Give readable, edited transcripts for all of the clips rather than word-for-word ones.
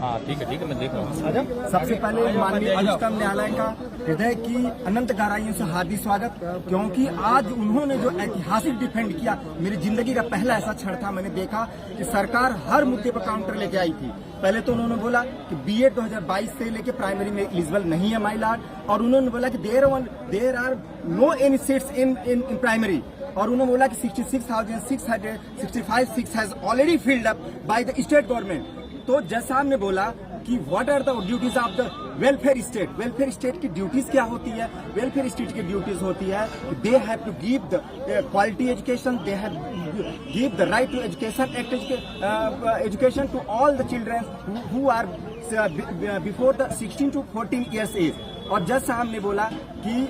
हाँ ठीक है मैं देख रहा हूँ। सबसे पहले माननीय उच्चतम न्यायालय का हृदय की अनंत गहराइयों से हार्दिक स्वागत, क्योंकि आज उन्होंने जो ऐतिहासिक डिफेंड किया, मेरी जिंदगी का पहला ऐसा क्षण था, मैंने देखा कि सरकार हर मुद्दे पर काउंटर लेके आई थी। पहले तो उन्होंने बोला कि बीएड 2022 से लेके प्राइमरी में एलिजिबल नहीं है माई लॉर्ड, और उन्होंने बोला कि there are no any seats in primary, और उन्होंने बोला कि 66,665 seats has already filled up by the state government. तो जज साहब ने बोला कि what are the duties of the welfare state. Welfare state की ड्यूटीज क्या होती है? वेलफेयर स्टेट की ड्यूटीज होती है they have to give the quality education, they have give the right to education to all the children who are before the 16 to 14 years age. और जज साहब ने बोला कि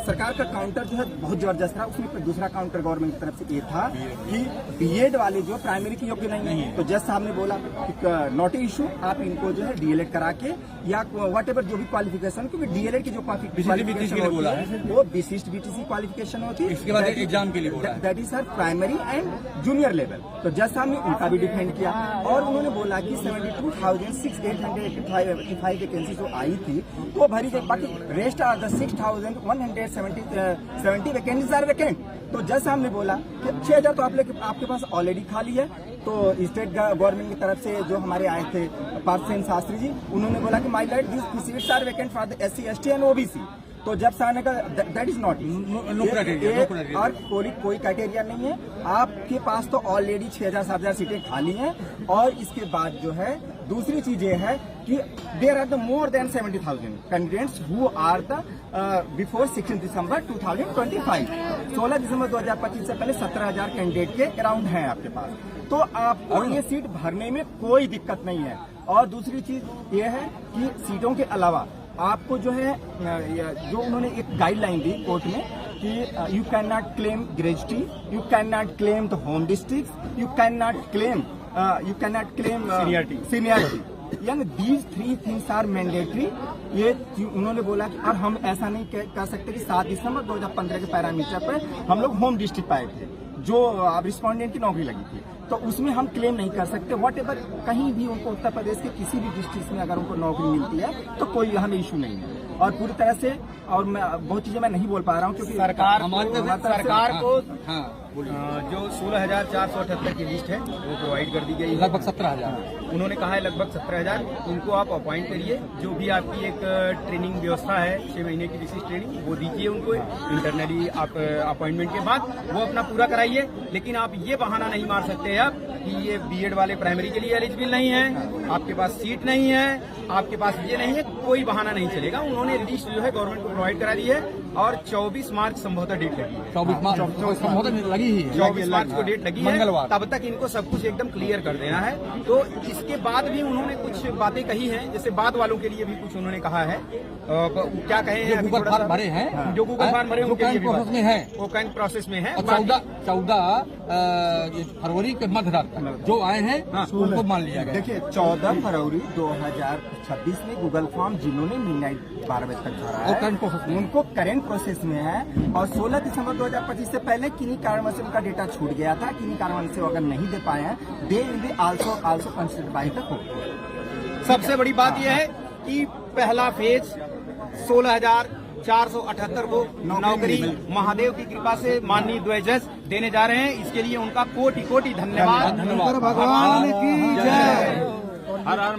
सरकार का काउंटर जो है बहुत जबरदस्त था। उसमें दूसरा काउंटर गवर्नमेंट की तरफ से ये था कि बीएड वाले जो प्राइमरी के योग्य नहीं है, तो जज साहब ने बोला कि नॉट इशू, आप इनको जो है डीएलएड करा के या वट एवर जो भी क्वालिफिकेशन, क्योंकि डीएलएड की जो क्वालिफिकेशन होती है वो विशिष्ट बीटीसी क्वालिफिकेशन होती है, इसके बाद एग्जाम के लिए that is sir primary and junior level. तो जज साहब ने उनका भी डिफेंड किया और उन्होंने बोला कि 72,885 वैकेंसी जो आई थी वो भरी गई, बाकी rest are the 6,170 vacancies are vacant. तो जज साहब ने बोला कि 6,000 तो आपके पास ऑलरेडी खाली है। तो स्टेट गवर्नमेंट की तरफ से जो हमारे आए थे पार्थ शास्त्री जी, उन्होंने बोला कि my lord this seats are vacant for the SC ST and OBC। तो जब साहब ने कहा दैट इज नॉट और कोई क्राइटेरिया नहीं है, आपके पास तो ऑलरेडी 6,000-7,000 सीटें खाली हैं। और इसके बाद जो है दूसरी चीज ये है कि there are the more than 70,000 candidates who are the before 16 दिसंबर 2025। 16 दिसंबर 2025 से पहले 17,000 कैंडिडेट के अराउंड हैं आपके पास, तो आपको ये सीट भरने में कोई दिक्कत नहीं है। और दूसरी चीज ये है कि सीटों के अलावा आपको जो है जो उन्होंने एक गाइडलाइन दी कोर्ट में कि you can not claim gratuity, you can not claim the home district, you can not claim seniority, यानी दीज 3 थिंग्स आर मैंडेटरी। ये उन्होंने बोला कि अब हम ऐसा नहीं कह सकते कि 7 दिसंबर 2015 के पैरामीटर पर हम लोग होम डिस्ट्रिक्ट पाए थे जो रिस्पोंडेंट की नौकरी लगी थी, तो उसमें हम क्लेम नहीं कर सकते। वॉट एवर कहीं भी उनको उत्तर प्रदेश के किसी भी डिस्ट्रिक्ट में अगर उनको नौकरी मिलती है तो कोई हमें इशू नहीं है। और पूरी तरह से, और मैं बहुत चीजें मैं नहीं बोल पा रहा हूँ क्योंकि सरकार को जो 16,478 की लिस्ट है वो प्रोवाइड कर दी गई, लगभग 17,000 उन्होंने कहा है, लगभग 17,000 उनको आप अपॉइंट करिए। जो भी आपकी एक ट्रेनिंग व्यवस्था है 6 महीने की विशेष ट्रेनिंग वो दीजिए उनको इंटरनली, आप अपॉइंटमेंट के बाद वो अपना पूरा कराइए। लेकिन आप ये बहाना नहीं मार सकते आप कि ये बीएड वाले प्राइमरी के लिए एलिजिबल नहीं है, आपके पास सीट नहीं है, आपके पास ये नहीं है, कोई बहाना नहीं चलेगा। उन्होंने लिस्ट जो है गवर्नमेंट को प्रोवाइड करा दी है और 24 मार्च संभवतः डेट लगी है, 24 मार्च को डेट लगी है। तब तक इनको सब कुछ एकदम क्लियर कर देना है। तो इसके बाद भी उन्होंने कुछ बातें कही हैं, जैसे बाद वालों के लिए भी कुछ उन्होंने कहा है। क्या कहे हैं, गूगल फॉर्म भरे हैं, जो गूगल फॉर्म भरे उनके लिए प्रोसेस में है, वो बैंक प्रोसेस में है। 14 फरवरी के मध्य रात तक जो आए हैं उनको मान लिया गया। देखिए 14 फरवरी 2026 में गूगल फॉर्म जिन्होंने मिडनाइट 12 बजे तक भरा है उनको करेंट प्रोसेस में है। और 16 दिसंबर 2025 से पहले किन्हीं कारणों से उनका डेटा छूट गया था, किन्हीं कारणों से अगर नहीं दे पाए हैं, they will be also considered by the court. सबसे बड़ी बात यह है कि पहला फेज 16,478 को नौकरी महादेव की कृपा से माननीय द्वय जज देने जा रहे हैं। इसके लिए उनका कोटि कोटि धन्यवाद। भगवान की जय। हर हर